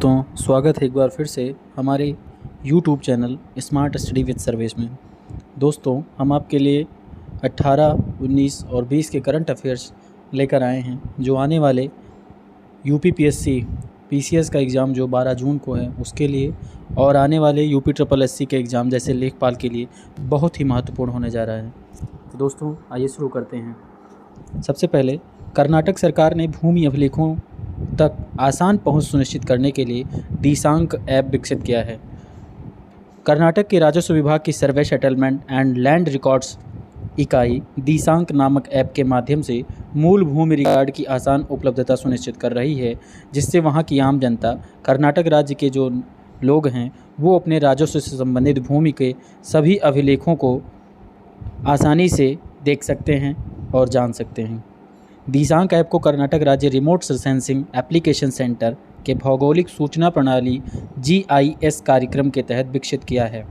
दोस्तों, स्वागत है एक बार फिर से हमारे YouTube channel smart study with Sarvesh में। दोस्तों, हम आपके लिए 18, 19 और 20 के करंट अफेयर्स लेकर आए हैं जो आने वाले UPPSC PCS का एग्ज़ाम जो 12 जून को है उसके लिए और आने वाले UPSSC के एग्ज़ाम जैसे लेखपाल के लिए बहुत ही महत्वपूर्ण होने जा रहा है। तो दोस्तों, आइए शुरू करते हैं। सबसे पहले कर्नाटक सरकार ने भूमि अभिलेखों तक आसान पहुंच सुनिश्चित करने के लिए दिशांक ऐप विकसित किया है। कर्नाटक के राजस्व विभाग की सर्वे सेटलमेंट एंड लैंड रिकॉर्ड्स इकाई दिशांक नामक ऐप के माध्यम से मूल भूमि रिकॉर्ड की आसान उपलब्धता सुनिश्चित कर रही है, जिससे वहां की आम जनता, कर्नाटक राज्य के जो लोग हैं वो अपने राजस्व से संबंधित भूमि के सभी अभिलेखों को आसानी से देख सकते हैं और जान सकते हैं। दिशांक ऐप को कर्नाटक राज्य रिमोट सेंसिंग एप्लीकेशन सेंटर के भौगोलिक सूचना प्रणाली GIS कार्यक्रम के तहत विकसित किया है।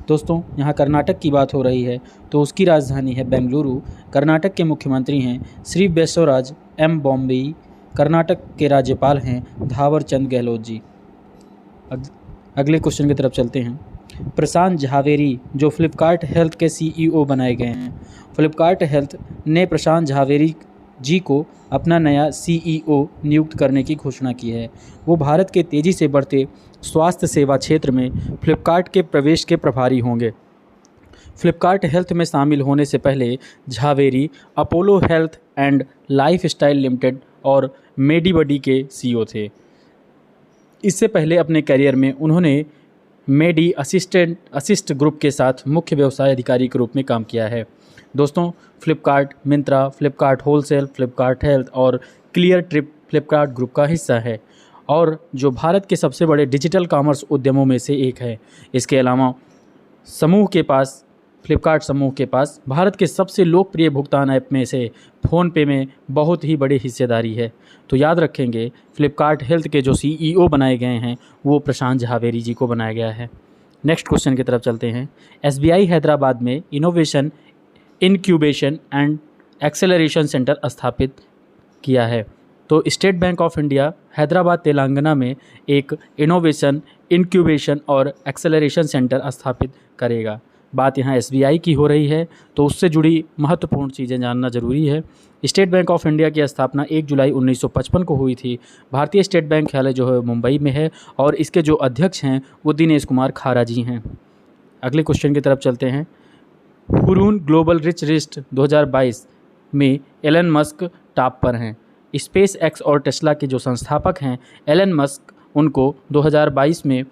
दोस्तों, यहाँ कर्नाटक की बात हो रही है तो उसकी राजधानी है बेंगलुरु। कर्नाटक के मुख्यमंत्री हैं श्री बसवराज M बोम्मई। कर्नाटक के राज्यपाल हैं थावर चंद गहलोत जी। अगले क्वेश्चन की तरफ चलते हैं। प्रशांत झावेरी जो फ्लिपकार्ट हेल्थ के CEO बनाए गए हैं। फ्लिपकार्ट हेल्थ ने प्रशांत झावेरी जी को अपना नया CEO नियुक्त करने की घोषणा की है। वो भारत के तेज़ी से बढ़ते स्वास्थ्य सेवा क्षेत्र में फ्लिपकार्ट के प्रवेश के प्रभारी होंगे। फ्लिपकार्ट हेल्थ में शामिल होने से पहले Jhaveri Apollo health and lifestyle limited और मेडीबडी के CEO थे। इससे पहले अपने करियर में उन्होंने मेडी असिस्ट ग्रुप के साथ मुख्य व्यवसाय अधिकारी के रूप में काम किया है। दोस्तों, फ्लिपकार्ट, मिंत्रा, फ्लिपकार्ट होलसेल, फ्लिपकार्ट हेल्थ और क्लियर ट्रिप फ्लिपकार्ट ग्रुप का हिस्सा है और जो भारत के सबसे बड़े डिजिटल कॉमर्स उद्यमों में से एक है। इसके अलावा फ्लिपकार्ट समूह के पास भारत के सबसे लोकप्रिय भुगतान ऐप में से फ़ोनपे में बहुत ही बड़ी हिस्सेदारी है। तो याद रखेंगे, फ्लिपकार्ट हेल्थ के जो CEO बनाए गए हैं वो प्रशांत झावेरी जी को बनाया गया है। नेक्स्ट क्वेश्चन की तरफ चलते हैं। SBI हैदराबाद में innovation, incubation and acceleration centre स्थापित किया है। तो state bank of India Hyderabad Telangana में एक इनोवेशन, इंक्यूबेशन और एक्सेलरेशन सेंटर स्थापित करेगा। बात यहाँ SBI की हो रही है तो उससे जुड़ी महत्वपूर्ण चीज़ें जानना ज़रूरी है। स्टेट बैंक ऑफ इंडिया की स्थापना 1 जुलाई 1955 को हुई थी। भारतीय स्टेट बैंक मुख्यालय जो है मुंबई में है और इसके जो अध्यक्ष हैं वो दिनेश कुमार खारा जी हैं। अगले क्वेश्चन की तरफ चलते हैं। हुरून ग्लोबल रिच लिस्ट 2022 में एलन मस्क टॉप पर हैं। स्पेस एक्स और टेस्ला के जो संस्थापक हैं एलन मस्क, उनको 2022 में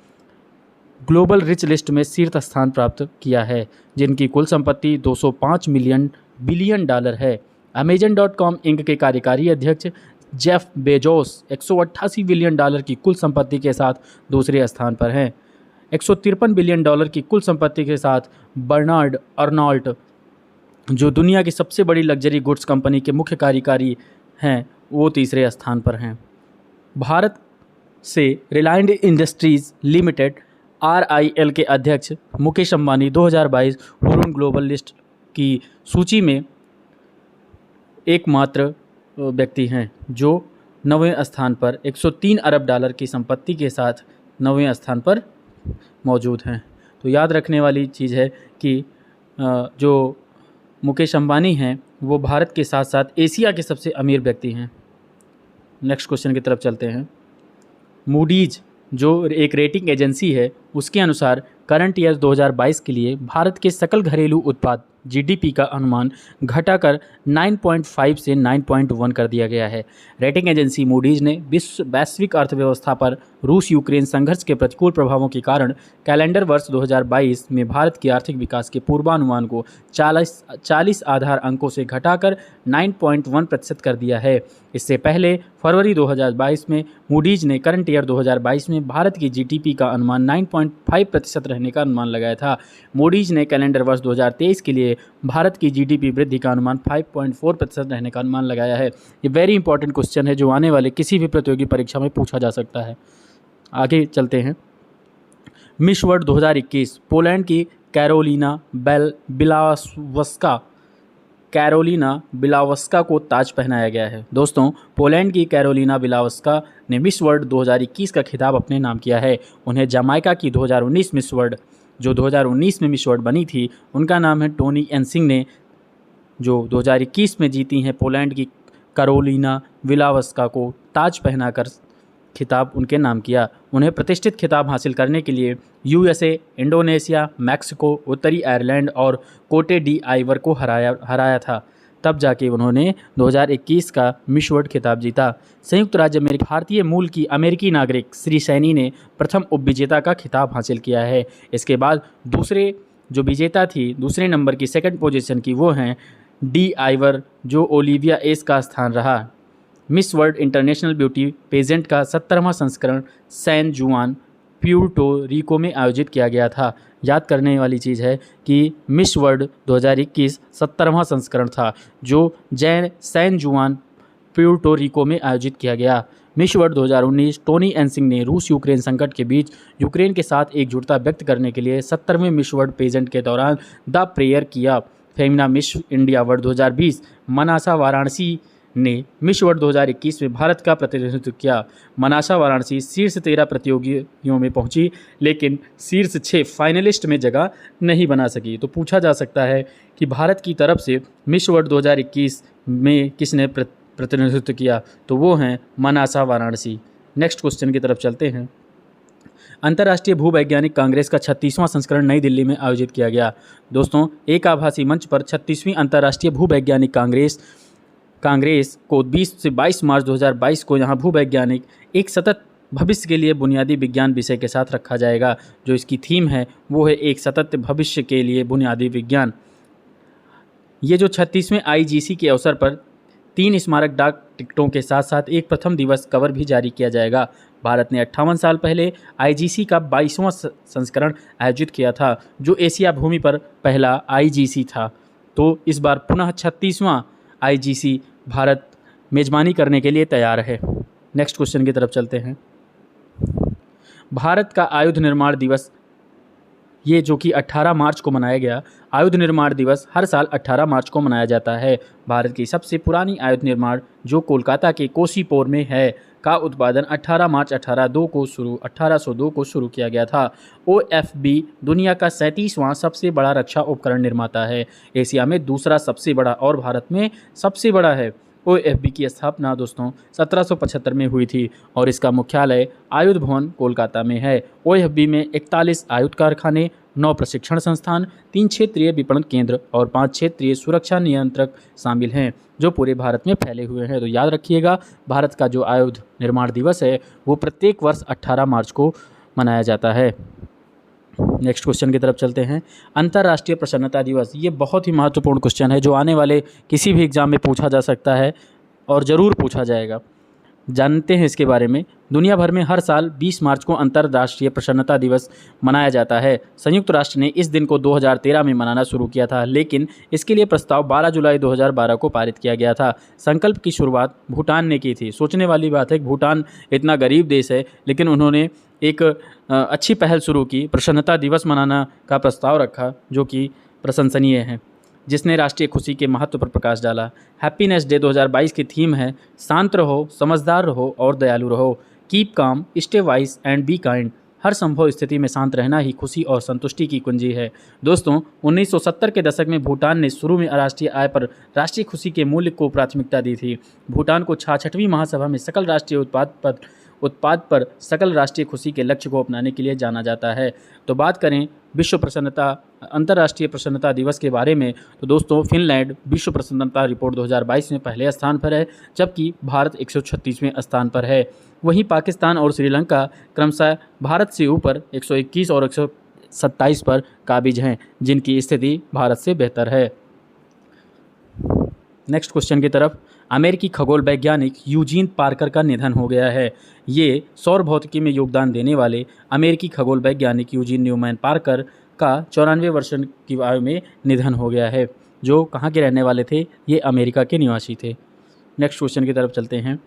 ग्लोबल रिच लिस्ट में शीर्ष स्थान प्राप्त किया है, जिनकी कुल संपत्ति 205 बिलियन डॉलर है। Amazon.com इंक के कार्यकारी अध्यक्ष जेफ बेजोस 188 बिलियन डॉलर की कुल संपत्ति के साथ दूसरे स्थान पर हैं। 153 बिलियन डॉलर की कुल संपत्ति के साथ बर्नार्ड अर्नॉल्ट जो दुनिया की सबसे बड़ी लग्जरी गुड्स कंपनी के मुख्य कार्यकारी हैं वो तीसरे स्थान पर हैं। भारत से रिलायंस इंडस्ट्रीज़ लिमिटेड RIL के अध्यक्ष Mukesh Ambani 2022 Hurun global list की सूची में एकमात्र व्यक्ति हैं जो 9वें स्थान पर 103 अरब डॉलर की संपत्ति के साथ 9वें स्थान पर मौजूद हैं। तो याद रखने वाली चीज़ है कि जो मुकेश अंबानी हैं वो भारत के साथ साथ एशिया के सबसे अमीर व्यक्ति हैं। नेक्स्ट क्वेश्चन की तरफ चलते हैं। मूडीज जो एक रेटिंग एजेंसी है उसके अनुसार करंट ईयर 2022 के लिए भारत के सकल घरेलू उत्पाद GDP का अनुमान घटाकर 9.5 से 9.1 कर दिया गया है। रेटिंग एजेंसी मूडीज ने वैश्विक अर्थव्यवस्था पर रूस यूक्रेन संघर्ष के प्रतिकूल प्रभावों के कारण कैलेंडर वर्ष 2022 में भारत के आर्थिक विकास के पूर्वानुमान को 40 आधार अंकों से घटाकर 9.1% कर दिया है। इससे पहले फरवरी 2022 में मूडीज ने करंट ईयर 2022 में भारत की GDP का अनुमान 9.5% रहने का अनुमान लगाया था। मूडीज ने कैलेंडर वर्ष 2023 के लिए भारत की GDP वृद्धि का अनुमान 5.4% रहने का अनुमान लगाया है। ये वेरी इंपॉर्टेंट क्वेश्चन है जो आने वाले किसी भी प्रतियोगी परीक्षा में पूछा जा सकता है। आगे चलते हैं। मिस वर्ल्ड 2021 पोलैंड की कैरोलिना बिलावस्का कैरोलिना बिलावस्का को ताज पहनाया गया है? दोस्तों, पोलैंड की कैरोलिना बिलावस्का ने मिस वर्ल्ड 2021 का खिताब अपने नाम किया है। उन्हें जमाइका की 2019 मिस वर्ल्ड, जो 2019 में मिस वर्ल्ड बनी थी, उनका नाम है टोनी एनसिंग ने, जो 2021 में जीती हैं पोलैंड की कैरोलिना बिलावस्का को ताज पहनाकर खिताब उनके नाम किया। उन्हें प्रतिष्ठित खिताब हासिल करने के लिए यूएसए, इंडोनेशिया, मैक्सिको, उत्तरी आयरलैंड और कोटे डी आइवर को हराया था। तब जाके उन्होंने 2021 का मिस वर्ल्ड खिताब जीता। संयुक्त राज्य अमेरिका भारतीय मूल की अमेरिकी नागरिक श्री सैनी ने प्रथम उपविजेता का खिताब हासिल किया है। इसके बाद दूसरे जो विजेता थी, दूसरे नंबर की सेकंड पोजीशन की, वो हैं डी आइवर, जो ओलिविया एस का स्थान रहा। Miss World International beauty pageant का 17वां संस्करण सैन जुआन, प्यूर्टो रिको में आयोजित किया गया था। याद करने वाली चीज़ है कि मिस वर्ल्ड 2021 17वां संस्करण था, जो सैन जुआन, प्यूर्टो रिको में आयोजित किया गया। मिस वर्ल्ड 2019 टोनी एनसिंग ने रूस यूक्रेन संकट के बीच यूक्रेन के साथ एकजुटता व्यक्त करने के लिए 70वें मिस वर्ल्ड पेजेंट के दौरान द प्रेयर किया। Femina miss India world 2020 Manasa Varanasi ने मिस वर्ल्ड 2021 में भारत का प्रतिनिधित्व किया। मनासा वाराणसी शीर्ष 13 प्रतियोगियों में पहुंची, लेकिन शीर्ष 6 फाइनलिस्ट में जगह नहीं बना सकी। तो पूछा जा सकता है कि भारत की तरफ से मिस वर्ल्ड 2021 में किसने प्रतिनिधित्व किया, तो वो हैं मनासा वाराणसी। नेक्स्ट क्वेश्चन की तरफ चलते हैं। अंतर्राष्ट्रीय भूवैज्ञानिक कांग्रेस का 36वां संस्करण नई दिल्ली में आयोजित किया गया। दोस्तों, एक आभासी मंच पर 36वीं अंतर्राष्ट्रीय भूवैज्ञानिक कांग्रेस को 20 से 22 मार्च 2022 को यहाँ भूवैज्ञानिक एक सतत भविष्य के लिए बुनियादी विज्ञान विषय के साथ रखा जाएगा। जो इसकी थीम है वो है एक सतत भविष्य के लिए बुनियादी विज्ञान। ये जो 36वें IGC के अवसर पर 3 स्मारक डाक टिकटों के साथ साथ एक प्रथम दिवस कवर भी जारी किया जाएगा। भारत ने 58 साल पहले IGC का 22वां संस्करण आयोजित किया था, जो एशिया भूमि पर पहला IGC था। तो इस बार पुनः 36वां IGC भारत मेजबानी करने के लिए तैयार है। नेक्स्ट क्वेश्चन की तरफ चलते हैं। भारत का आयुध निर्माण दिवस, ये जो कि 18 मार्च को मनाया गया। आयुध निर्माण दिवस हर साल 18 मार्च को मनाया जाता है। भारत की सबसे पुरानी आयुध निर्माण, जो कोलकाता के कोसीपोर में है, का उत्पादन 18 मार्च 1802 को शुरू किया गया था। OFB दुनिया का 37वां सबसे बड़ा रक्षा उपकरण निर्माता है। एशिया में दूसरा सबसे बड़ा और भारत में सबसे बड़ा है। OFB की स्थापना दोस्तों 1775 में हुई थी और इसका मुख्यालय आयुध भवन कोलकाता में है। OFB में 41 आयुध कारखाने, 9 प्रशिक्षण संस्थान, 3 क्षेत्रीय विपणन केंद्र और 5 क्षेत्रीय सुरक्षा नियंत्रक शामिल हैं, जो पूरे भारत में फैले हुए हैं। तो याद रखिएगा, भारत का जो आयुध निर्माण दिवस है वो प्रत्येक वर्ष 18 मार्च को मनाया जाता है। नेक्स्ट क्वेश्चन की तरफ चलते हैं। अंतर्राष्ट्रीय प्रसन्नता दिवस, ये बहुत ही महत्वपूर्ण क्वेश्चन है, जो आने वाले किसी भी एग्जाम में पूछा जा सकता है और ज़रूर पूछा जाएगा। जानते हैं इसके बारे में। दुनिया भर में हर साल 20 मार्च को अंतर्राष्ट्रीय प्रसन्नता दिवस मनाया जाता है। संयुक्त राष्ट्र ने इस दिन को 2013 में मनाना शुरू किया था, लेकिन इसके लिए प्रस्ताव 12 जुलाई 2012 को पारित किया गया था। संकल्प की शुरुआत भूटान ने की थी। सोचने वाली बात है कि भूटान इतना गरीब देश है, लेकिन उन्होंने एक अच्छी पहल शुरू की, प्रसन्नता दिवस मनाना का प्रस्ताव रखा, जो कि प्रशंसनीय है, जिसने राष्ट्रीय खुशी के महत्व पर प्रकाश डाला। हैप्पीनेस डे 2022 की थीम है शांत रहो, समझदार रहो और दयालु रहो। Keep calm, stay wise and be kind. हर संभव स्थिति में शांत रहना ही खुशी और संतुष्टि की कुंजी है। दोस्तों, 1970 के दशक में भूटान ने शुरू में राष्ट्रीय आय पर राष्ट्रीय खुशी के मूल्य को प्राथमिकता दी थी। भूटान को 66वीं महासभा में सकल राष्ट्रीय उत्पाद पर सकल राष्ट्रीय खुशी के लक्ष्य को अपनाने के लिए जाना जाता है। तो बात करें अंतर्राष्ट्रीय प्रसन्नता दिवस के बारे में, तो दोस्तों फिनलैंड विश्व प्रसन्नता रिपोर्ट 2022 में पहले स्थान पर है, जबकि भारत 136वें स्थान पर है। वहीं पाकिस्तान और श्रीलंका क्रमशः भारत से ऊपर 121 और 127 पर काबिज हैं, जिनकी स्थिति भारत से बेहतर है। नेक्स्ट क्वेश्चन की तरफ। अमेरिकी खगोल वैज्ञानिक यूजीन पार्कर का निधन हो गया है। ये सौर भौतिकी में योगदान देने वाले अमेरिकी खगोल वैज्ञानिक यूजीन न्यूमैन पार्कर का 94 वर्ष की आयु में निधन हो गया है। जो कहाँ के रहने वाले थे? ये अमेरिका के निवासी थे। नेक्स्ट क्वेश्चन की तरफ चलते हैं।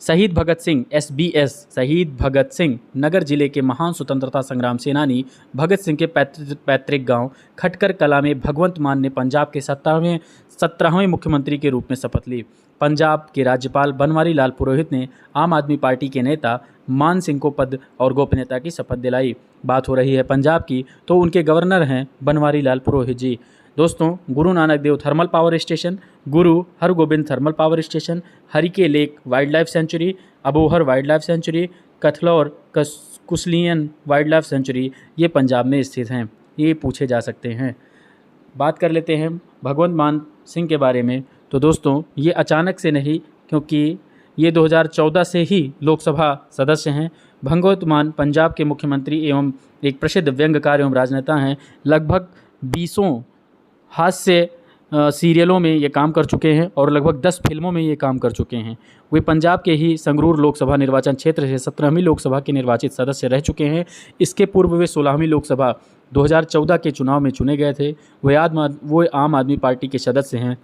शहीद भगत सिंह SBS शहीद भगत सिंह नगर जिले के महान स्वतंत्रता संग्राम सेनानी भगत सिंह के पैतृक गांव खटकर कला में भगवंत मान ने पंजाब के 17वें मुख्यमंत्री के रूप में शपथ ली। पंजाब के राज्यपाल बनवारी लाल पुरोहित ने आम आदमी पार्टी के नेता मान सिंह को पद और गोपनीयता की शपथ दिलाई। बात हो रही है पंजाब की, तो उनके गवर्नर हैं बनवारी लाल पुरोहित जी। दोस्तों, Guru Nanak Dev thermal power station, Guru Hargobind thermal power station, Harike lake wild life sanctuary, Abohar wild life sanctuary, Kathlaur Kushlian wild life sanctuary ये पंजाब में स्थित हैं। ये पूछे जा सकते हैं। बात कर लेते हैं भगवंत मान सिंह के बारे में। तो दोस्तों, ये अचानक से नहीं, क्योंकि ये 2014 से ही लोकसभा सदस्य हैं। भगवंत मान पंजाब के मुख्यमंत्री एवं एक प्रसिद्ध व्यंग्यकार एवं राजनेता हैं। लगभग 20 हास्य सीरियलों में ये काम कर चुके हैं और लगभग 10 फिल्मों में ये काम कर चुके हैं। वे पंजाब के ही संगरूर लोकसभा निर्वाचन क्षेत्र से 17वीं लोकसभा के निर्वाचित सदस्य रह चुके हैं। इसके पूर्व वे 16वीं लोकसभा 2014 के चुनाव में चुने गए थे। वो आम आदमी पार्टी के सदस्य हैं।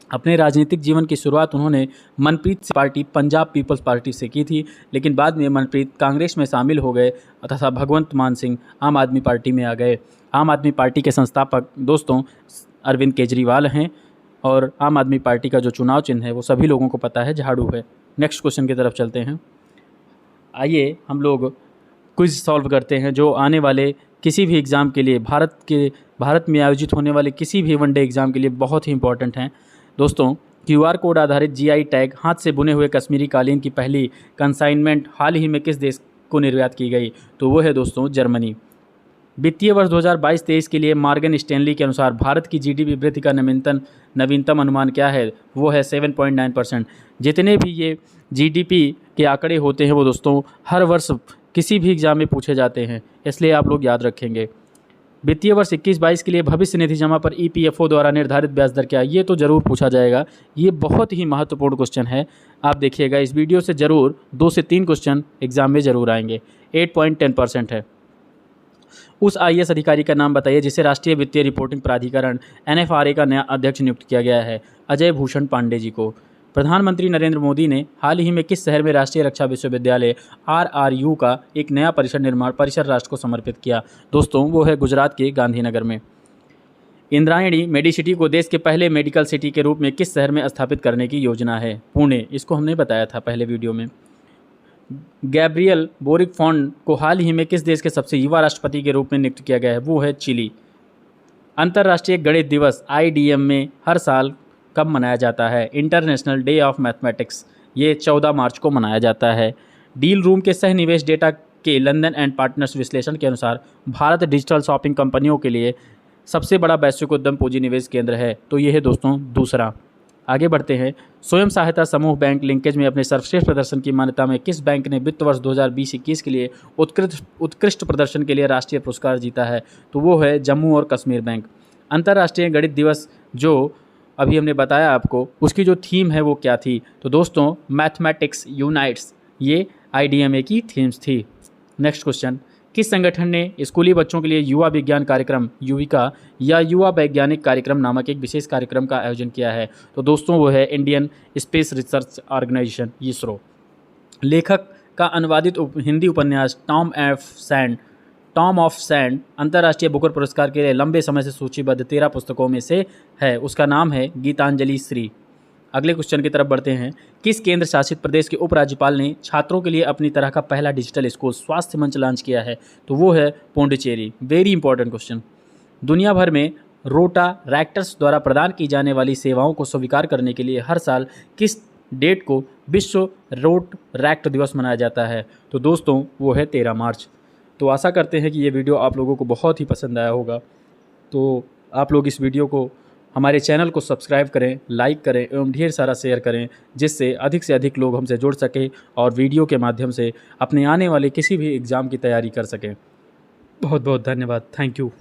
अपने राजनीतिक जीवन की शुरुआत उन्होंने Manpreet party Punjab People's Party से की थी, लेकिन बाद में मनप्रीत कांग्रेस में शामिल हो गए तथा भगवंत मान सिंह आम आदमी पार्टी में आ गए। आम आदमी पार्टी के संस्थापक दोस्तों अरविंद केजरीवाल हैं और आम आदमी पार्टी का जो चुनाव चिन्ह है वो सभी लोगों को पता है, झाड़ू है। नेक्स्ट क्वेश्चन की तरफ चलते हैं। आइए हम लोग क्विज सॉल्व करते हैं जो आने वाले किसी भी एग्ज़ाम के लिए भारत में आयोजित होने वाले किसी भी वनडे एग्ज़ाम के लिए बहुत ही इंपॉर्टेंट हैं। दोस्तों, QR कोड आधारित GI टैग हाथ से बुने हुए कश्मीरी कालीन की पहली कंसाइनमेंट हाल ही में किस देश को निर्यात की गई? तो वो है दोस्तों जर्मनी। वित्तीय वर्ष 2022-23 के लिए मॉर्गन स्टैनली के अनुसार भारत की GDP वृद्धि का नवीनतम अनुमान क्या है? वो है 7.9%। जितने भी ये GDP के आंकड़े होते हैं वो दोस्तों हर वर्ष किसी भी एग्ज़ाम में पूछे जाते हैं, इसलिए आप लोग याद रखेंगे। वित्तीय वर्ष 21-22 के लिए भविष्य निधि जमा पर EPFO द्वारा निर्धारित ब्याज दर क्या है? ये तो ज़रूर पूछा जाएगा। ये बहुत ही महत्वपूर्ण क्वेश्चन है। आप देखिएगा, इस वीडियो से ज़रूर 2 से 3 क्वेश्चन एग्जाम में ज़रूर आएंगे। 8.10% है। उस IAS अधिकारी का नाम बताइए जिसे राष्ट्रीय वित्तीय रिपोर्टिंग प्राधिकरण NFRA का नया अध्यक्ष नियुक्त किया गया है। अजय भूषण पांडे जी को। प्रधानमंत्री नरेंद्र मोदी ने हाल ही में किस शहर में राष्ट्रीय रक्षा विश्वविद्यालय RRU का एक नया परिसर राष्ट्र को समर्पित किया? दोस्तों, वो है गुजरात के गांधीनगर में। इंद्रायणी मेडिसिटी को देश के पहले मेडिकल सिटी के रूप में किस शहर में स्थापित करने की योजना है? पुणे। इसको हमने बताया था पहले वीडियो में। गैब्रियल बोरिक फॉन्ड को हाल ही में किस देश के सबसे युवा राष्ट्रपति के रूप में नियुक्त किया गया है? वो है चिली। अंतर्राष्ट्रीय गणित दिवस IDM में हर साल कब मनाया जाता है? International day of mathematics. ये 14 मार्च को मनाया जाता है। डील रूम के सह निवेश डेटा के लंदन एंड पार्टनर्स विश्लेषण के अनुसार भारत डिजिटल शॉपिंग कंपनियों के लिए सबसे बड़ा वैश्विक उद्यम पूंजी निवेश केंद्र है। तो ये है दोस्तों दूसरा। आगे बढ़ते हैं। स्वयं सहायता समूह बैंक लिंकेज में अपने सर्वश्रेष्ठ प्रदर्शन की मान्यता में किस बैंक ने वित्त वर्ष 2020-21 के लिए उत्कृष्ट प्रदर्शन के लिए राष्ट्रीय पुरस्कार जीता है? तो वो है जम्मू और कश्मीर बैंक। अंतर्राष्ट्रीय गणित दिवस जो अभी हमने बताया आपको, उसकी जो थीम है वो क्या थी? तो दोस्तों मैथमेटिक्स यूनाइट्स, ये IDMA की थीम्स थी। Next question. किस संगठन ने स्कूली बच्चों के लिए युवा विज्ञान कार्यक्रम युविका या युवा वैज्ञानिक कार्यक्रम नामक एक विशेष कार्यक्रम का आयोजन किया है? तो दोस्तों वो है Indian Space Research Organisation ISRO। लेखक का अनुवादित हिंदी उपन्यास टॉम ऑफ सैंड अंतर्राष्ट्रीय बुकर पुरस्कार के लिए लंबे समय से सूचीबद्ध 13 पुस्तकों में से है। उसका नाम है गीतांजलि श्री। अगले क्वेश्चन की तरफ बढ़ते हैं। किस केंद्र शासित प्रदेश के उपराज्यपाल ने छात्रों के लिए अपनी तरह का पहला डिजिटल स्कूल स्वास्थ्य मंच लॉन्च किया है? तो वो है पौंडीचेरी। Very important question. दुनिया भर में रोटारैक्टर्स द्वारा प्रदान की जाने वाली सेवाओं को स्वीकार करने के लिए हर साल किस डेट को विश्व रोटरैक्ट दिवस मनाया जाता है? तो दोस्तों वो है 13 मार्च। तो आशा करते हैं कि ये वीडियो आप लोगों को बहुत ही पसंद आया होगा। तो आप लोग इस वीडियो को, हमारे चैनल को सब्सक्राइब करें, लाइक करें एवं ढेर सारा शेयर करें, जिससे अधिक से अधिक लोग हमसे जुड़ सकें और वीडियो के माध्यम से अपने आने वाले किसी भी एग्ज़ाम की तैयारी कर सकें। बहुत बहुत धन्यवाद। Thank you.